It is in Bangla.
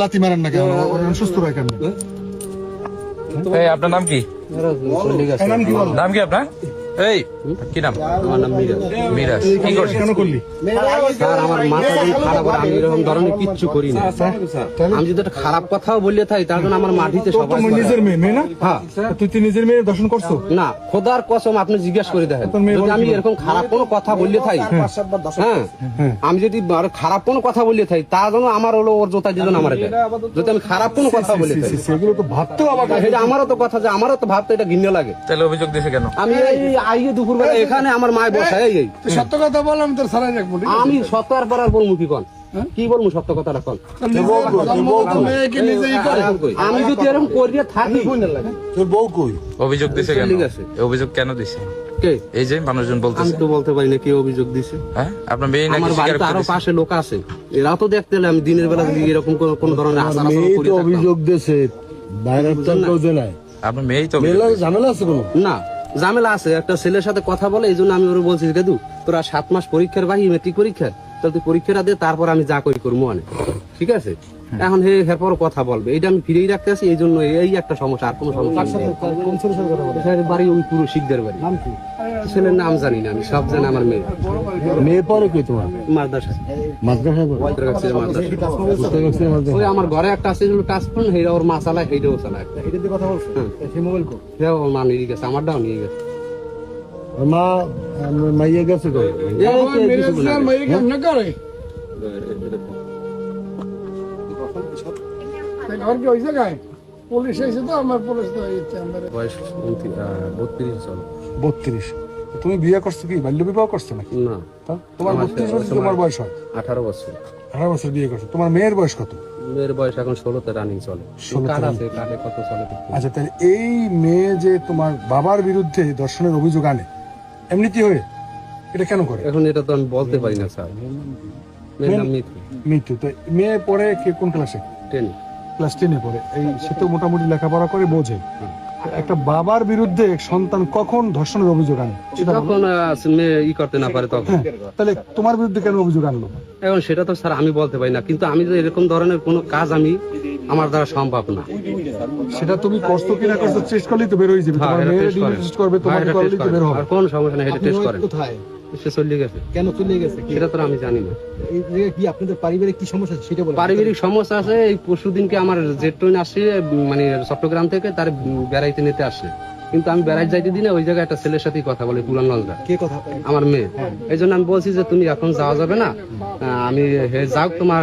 লাথি মারেন না কেন? সুস্থ রয় কেন? আপনার নাম কি? নাম কি আপনার? এই কি নাম? আমার নাম মিরাজ। মিরাজ, কি করছিস? কেন করলি? স্যার আমার মাথা যদি খারাপ হয়, আমি এরকম ধরনের কিচ্ছু করি না। আমি যদি একটা খারাপ কথাও বললে থাকি তার জন্য আমার মাটিতে সবাই তোমার নিজের মেয়ে মেয়ে না? হ্যাঁ। তুই নিজের মেয়ে দর্শন করছো না, খোদার কসম আপনি জিজ্ঞাসা করে দেখেন, যদি আমি এরকম খারাপ কোনো কথা বললে থাকি, হ্যাঁ, আমি যদি আরো খারাপ কোনো কথা বললে থাকি তার জন্য আমার হলো ওর জোতা দিল আমার এটা। যদি আমি খারাপ কোনো কথা বললে থাকি সেগুলো তো ভাবতেও আবার সেটা আমারও তো কথা, যে আমারও তো ভাবতে এটা ঘৃণ্য লাগে। তাহলে অভিযোগ দিয়েছে কেন? আমি এই আইয়ে দুপুরবেলা এখানে আমার মায় বসে এই সত্য কথা বল, আমি তোর সারাই রাখবো। আমি সত্য আর পর আর বলবো কি কন, কি বলবো সত্য কথাটা কন? আমি যদি এরকম করিয়ে থাকি, তোর বউ কই? অভিযোগ দিয়েছে কেন? ঠিক আছে। এই অভিযোগ কেন দিছে? কে? এই যে মানুষজন আমি বলতেছে। তো বলতে পারি না কে অভিযোগ দিছে। হ্যাঁ, আপনার মেয়ে নাকি আমার স্বীকার বাড়িতে আরো করেছে? পাশে লোক আছে, এরা তো দেখতে এলে আমি দিনের বেলা যদি এরকম কোন ধরনের আচার আচরণ করি অভিযোগ দিয়েছে, বাইরের তো কেউ দেয়। আপনার মেয়েই তো অভিযোগ দিয়েছে। ঝামেলা আছে কোনো? না, ঝামেলা আছে। একটা ছেলের সাথে কথা বলে, এই জন্য আমি ওরা বলছি দাদু তোরা 7 মাস পরীক্ষার বাহি মেট্রিক পরীক্ষা, তাহলে তুই পরীক্ষাটা দে, তারপর আমি যা করি করবো অনেক, ঠিক আছে? এখন এরপর কথা বলবে, এটা আমি ফিরেই রাখতে আছি, এই জন্য এই একটা সমস্যা, আর কোনো সমস্যা নেই। বাড়ি ওই পুরো শিখদের বাড়ি। ছেলের নাম জানি না আমি, সব জানি আমার মেয়ে। মেয়ে পরে কই তোমার? মাদ্রাসা মাদ্রাসা ওই আমার ঘরে একটা আছে টাচফোন, সেইটা ওর মা চালায়, সেইটাও চালায়। এটা দিয়ে কথা বলছো? সেই মোবাইল কো? ওর মা নিয়ে গেছে, আমারটাও নিয়ে গেছে। মা মাইয়া গেছে কই? বয়স 32 চলে। 32। তুমি বিয়ে করছো কি বাল্য বিবাহ করছো নাকি? না, তোমার 32 বছর তোমার বয়স হয়? 18 বছর। 18 বছর বিয়ে করছো। তোমার মেয়ের বয়স কত? মেয়ের বয়স এখন 16তে রানিং চলে। 16 কার্ড আছে, কার্ডে কত চলে? আচ্ছা, তাহলে এই মেয়ে যে তোমার বাবার বিরুদ্ধে ধর্ষণের অভিযোগ আনে এমনিতে হয়ে, এটা কেন করে? এখন এটা তো আমি বলতে পারি না স্যার। মেয়ের নাম মিতু। মৃত্যু। তো মেয়ে পড়ে কে কোন ক্লাসে? 10। ক্লাস 10-এ পড়ে। এই সে তো মোটামুটি লেখাপড়া করে, বোঝে। একটা বাবার বিরুদ্ধে সন্তান কখন ধর্ষণের অভিযোগ আনে সেটা বলো। যখন মেয়ে করতে না পারে তখন। তাহলে তোমার বিরুদ্ধে কেন অভিযোগ আনলো? এখন সেটা তো স্যার আমি বলতে পারি না, কিন্তু আমি যে এরকম ধরনের কোনো কাজ আমার দ্বারা সম্ভব না। সেটা তুমি করছো কিনা করছো টেস্ট করলেই তো বের হয়ে যাবে। তোমার মেয়ে টেস্ট করবে, তোমার করলেই তো বের হবে। আর কোন সমস্যা নেই, এটা টেস্ট করে। কোথায় সে চলে গেছে। কেন চলে গেছে? সেটা তো আমি জানি না। এই জায়গায় কি আপনাদের পারিবারিক কি সমস্যা আছে সেটা বলেন। পারিবারিক সমস্যা আছে। এই পরশুদিনকে আমার জেট ট্রেন আসছে, মানে চট্টগ্রাম থেকে, তার বেড়াইতে নিতে আসছে, কিন্তু আমি বেড়াই যাইতে দিনে ওই জায়গায় একটা ছেলের সাথে কথা বলে, পুরান নলদা। কে কথা? আমার মেয়ে। এই জন্য আমি বলছি যে তুমি এখন যাওয়া যাবে না, আমি যাও, তোমার